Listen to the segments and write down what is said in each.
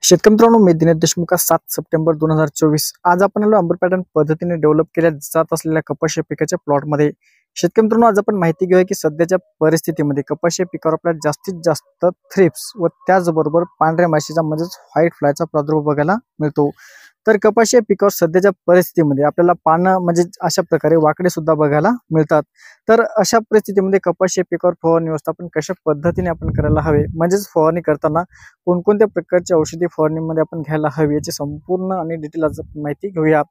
शेतकरी मित्रांनो, मी दिनेश देशमुख 7 सप्टेंबर 2024 आज आपण आलो अंबर पॅटर्न पद्धतीने डेव्हलप केल्या जात असलेल्या कपाशी पिकाच्या प्लॉटमध्ये। शेतकरी मित्रांनो, आज आपण माहिती घेऊया की सध्याच्या परिस्थितीमध्ये कपाशी पिकावर आपल्याला जास्तीत जास्त थ्रिप्स व त्याचबरोबर पांढऱ्या माशीचा म्हणजेच व्हाईट फ्लायचा प्रादुर्भाव बघायला मिळतो। तर कपाशी पिकावर सध्याच्या परिस्थितीमध्ये आपल्याला पानं म्हणजे अशा प्रकारे वाकडे सुद्धा बघायला मिळतात। तर अशा परिस्थितीमध्ये कपाशी पिकावर फवारणी व्यवस्थापन कशा पद्धतीने आपण करायला हवे, म्हणजेच फवारणी करताना कोणकोणत्या प्रकारची औषधी फवारणीमध्ये आपण घ्यायला हवी याची संपूर्ण आणि डिटेल आज माहिती घेऊया।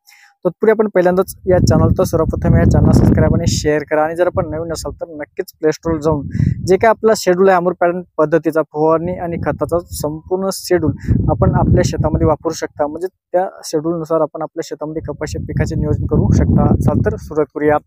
तत्पूर्वी आपण पहिल्यांदाच या चॅनलला सर्वप्रथम या चॅनल सबस्क्राइब आणि शेअर करा आणि जर आपण नवीन असाल तर नक्कीच प्ले स्टोरला जाऊन जे काय आपला शेड्यूल आहे अंबर पॅटर्न पद्धतीचा फवारणी आणि खताचा संपूर्ण शेड्यूल आपण आपल्या शेतामध्ये वापरू शकता। म्हणजे त्या शेड्यूलनुसार आपण आपल्या शेतामध्ये कपाशी पिकाचे नियोजन करू शकता। चल तर सुरुवात करूया।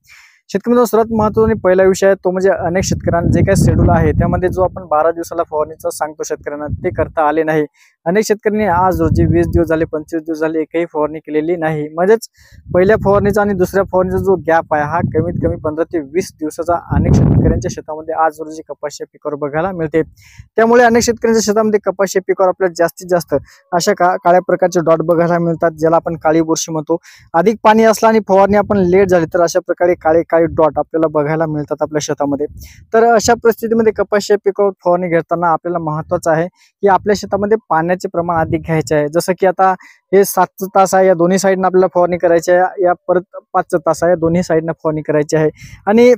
शेतकऱ्यांचा सर्वात महत्त्वाचा पहिला विषय आहे तो म्हणजे अनेक शेतकऱ्यांना जे काही शेड्यूल आहे त्यामध्ये जो आपण 12 दिवसाला फवारणीचा सांगतो शेतकऱ्यांना ते करता आले नाही। अनेक शेतकऱ्यांनी आज रोजी 20 दिवस झाले 25 दिवस झाले एकही फवारणी केलेली नाही। म्हणजेच पहिल्या फवारणीचा आणि दुसऱ्या फवारणीचा जो गॅप आहे हा कमीत कमी 15 ते 20 दिवसाचा अनेक शेतकऱ्यांच्या शेतामध्ये आज रोजी कपाशी पिकावर बघायला मिळते। त्यामुळे अनेक शेतकऱ्यांच्या शेतामध्ये कपाशी पिकावर आपल्याला जास्तीत जास्त अशा काळ्या प्रकारचे डॉट बघायला मिळतात, ज्याला आपण काळी बुरशी म्हणतो। अधिक पाणी असला आणि फवारणी आपण लेट झाली तर अशा प्रकारे काळे डॉट आपल्याला बघायला मिळतात आपल्या शेतामध्ये। तर अशा परिस्थितीमध्ये कपाशी पिकावर फवारणी घेताना आपल्याला महत्त्वाचं आहे की आपल्या शेतामध्ये पाण्याचे प्रमाण अधिक घ्यायचे आहे। जसं की आता हे 7 तास आहे, या दोन्ही साइडने आपल्याला फवारणी करायची आहे, या परत 5 तास आहे, दोन्ही साइडने फवारणी करायची आहे। आणि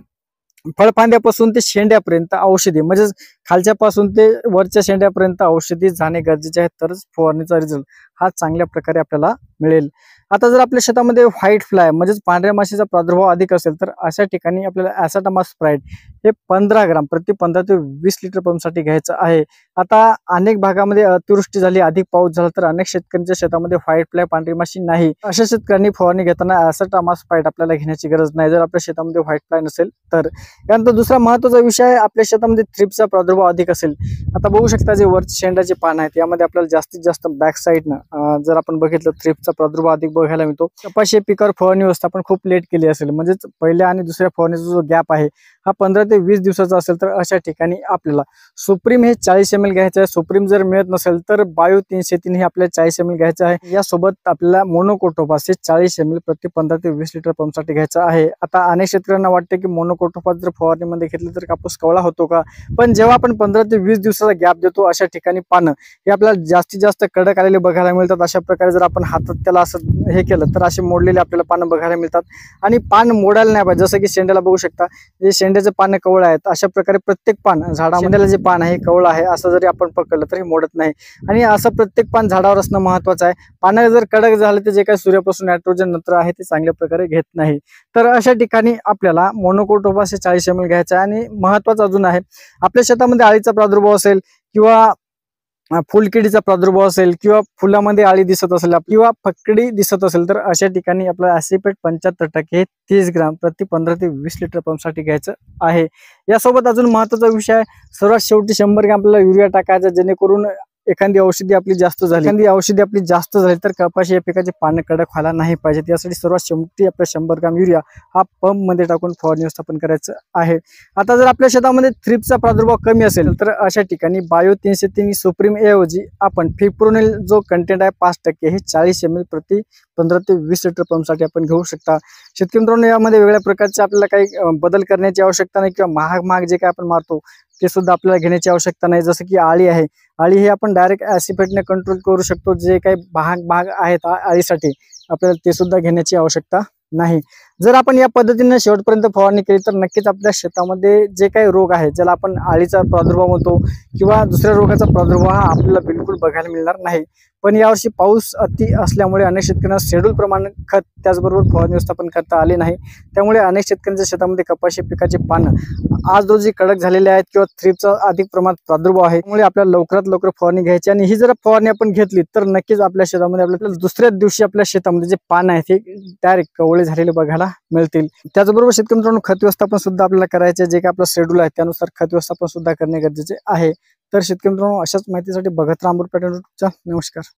फळफांद्यापासून ते शेंड्यापर्यंत औषधी म्हणजे खालच्या पासून ते वरच्या शेंड्यापर्यंत औषधी जाणे गरजेचे आहे, तरच फवारणीचा रिझल्ट हा चांगल्या प्रकारे आपल्याला मिळेल। आता जर आपल्या शेतामध्ये व्हाईट फ्लाय म्हणजे पांढऱ्या माशीचा प्रादुर्भाव अधिक असेल तर अशा ठिकाणी आपल्याला ॲसेटामास स्प्राइट हे 15 ग्राम प्रति 15 ते 20 लिटर पंपसाठी घ्यायचं आहे। आता अनेक भागामध्ये अतिवृष्टी झाली, अधिक पाऊस झाला तर अनेक शेतकऱ्यांच्या शेतामध्ये व्हाईट फ्लाय पांढरी माशी नाही, अशा शेतकऱ्यांनी फवारणी घेताना ॲसेटामास स्प्राइट आपल्याला घेण्याची गरज नाही जर आपल्या शेतामध्ये व्हाईट फ्लाय नसेल तर। यानंतर दुसरा महत्त्वाचा विषय आहे, आपल्या शेतामध्ये थ्रिप्सचा प्रादुर्भाव अधिक असेल। आता बघू शकता जे वरचे शेंडाचे पान आहेत यामध्ये आपल्याला जास्तीत जास्त बॅक साईडनं जर आपण बघितलं थ्रिप्सचा प्रादुर्भाव अधिक बघायला मिळतो। कपाशी पिकावर फवारणी व्यवस्थापन खूप लेट केली असेल, म्हणजे पहिल्या आणि दुसऱ्या फवारणीचा जो गॅप आहे हा 15 ते 20 दिवसाचा असेल तर अशा ठिकाणी आपल्याला सुप्रीम हे 40 ml घ्यायचं आहे। सुप्रीम जर मिळत नसेल तर बायो 303 हे आपल्याला 40 ml घ्यायचं आहे। यासोबत आपल्याला मोनोकोटोपास हे 40 ml प्रति 15 ते 20 लिटर पंपसाठी घ्यायचं आहे। आता अनेक शेतकऱ्यांना वाटते की मोनोकोटोपास जर फवारणीमध्ये घेतलं तर कापूस कवळा होतो का, पण जेव्हा आपण 15 ते 20 दिवसाचा गॅप देतो अशा ठिकाणी पानं हे आपल्याला जास्तीत जास्त कडक आलेले बघायला मिळतात। अशा प्रकारे जर आपण हातात त्याला असं हे केलं तर असे मोडलेले आपल्याला पानं बघायला मिळतात आणि पान मोडायला नाही पाहिजे। जसं की शेंड्याला बघू शकता जे शेंड्याचे पानं कवळ आहेत, अशा प्रकारे प्रत्येक पान झाडामध्ये जे पान आहे कवळ आहे असं जरी आपण पकडलं तरी मोडत नाही आणि असं प्रत्येक पान झाडावर असणं महत्त्वाचं आहे। पानं जर कडक झाले तर जे काही सूर्यापासून नायट्रोजन नत्र आहे ते चांगल्या प्रकारे घेत नाही, तर अशा ठिकाणी आपल्याला मोनोकोटोपास हे 40 ml घ्यायचं आहे। आणि महत्त्वाचं अजून आहे, आपल्या शेतामध्ये अळीचा प्रादुर्भाव असेल किंवा फुलकिडीचा प्रादुर्भाव असेल किंवा फुलामध्ये आळी दिसत असेल किंवा फकडी दिसत असेल तर अशा ठिकाणी आपल्याला ॲसिपेट 75% 30 ग्राम प्रति 15 ते 20 लिटर पंपसाठी घ्यायचं आहे। यासोबत अजून महत्त्वाचा विषय आहे, सर्वात शेवटी 100 ग्राम आपल्याला युरिया टाकायचा, जेणेकरून एखादी औषधी आपली जास्त झाली तर कपाशी या पिकाचे पानं कडक व्हायला नाही पाहिजे। यासाठी सर्वात शेवटी आपल्या 100 ग्राम युरिया हा पंप मध्ये टाकून फवारणी व्यवस्थापन करायचं आहे। आता जर आपल्या शेतामध्ये थ्रिप्सचा प्रादुर्भाव कमी असेल तर अशा ठिकाणी बायो 303 सुप्रीम ऐवजी आपण फिप्रोनिल जो कंटेंट आहे 5% हे 40 ml प्रति 15 ते 20 लिटर पंपसाठी आपण घेऊ शकता। शेतकरी मित्रांनो, यामध्ये वेगळ्या प्रकारचे आपल्याला काही बदल करण्याची आवश्यकता नाही किंवा महाग जे काय आपण मारतो ते सुद्धा आपल्याला घेण्याची आवश्यकता नाही। जसं की आळी आहे, आळी हे आपण डायरेक्ट ॲसिपेटने कंट्रोल करू शकतो। जे काही भाग आहेत आळीसाठी आपल्याला ते सुद्धा घेण्याची आवश्यकता नाही। जर आपण या पद्धतीने शेवटपर्यंत फवारणी केली तर नक्कीच आपल्या शेतामध्ये जे काही रोग आहे, ज्याला आपण आळीचा प्रादुर्भाव म्हणतो किंवा दुसऱ्या रोगाचा प्रादुर्भाव हा आपल्याला बिलकुल बघायला मिळणार नाही। पण यावर्षी पाऊस अति असल्यामुळे अनेक शेतकऱ्यांना शेड्यूल प्रमाणे खत त्याचबरोबर फवारणी व्यवस्थापन करता आले नाही, त्यामुळे अनेक शेतकऱ्यांच्या शेतामध्ये कपाशी पिकाचे पानं आज रोजी कडक झालेले आहेत किंवा थ्रिप्सचा अधिक प्रमाणात प्रादुर्भाव आहे। त्यामुळे आपल्याला लवकरात लवकर फवारणी घ्यायची आणि ही जर फवारणी आपण घेतली तर नक्कीच आपल्या शेतामध्ये आपल्याला दुसऱ्या दिवशी आपल्या शेतामध्ये जे पान आहेत ते डायरेक्ट कवळे झालेले बघायला मिळतील। त्याचबरोबर शेतकरी मित्रांनो, खत व्यवस्थापन सुद्धा आपल्याला करायचे, जे काही आपलं शेड्यूल आहे त्यानुसार खत व्यवस्थापन सुद्धा करणे गरजेचे आहे। तर शेतकरी मित्रांनो, अशाच माहितीसाठी बघत राहा अंबर पॅटर्न चा। नमस्कार।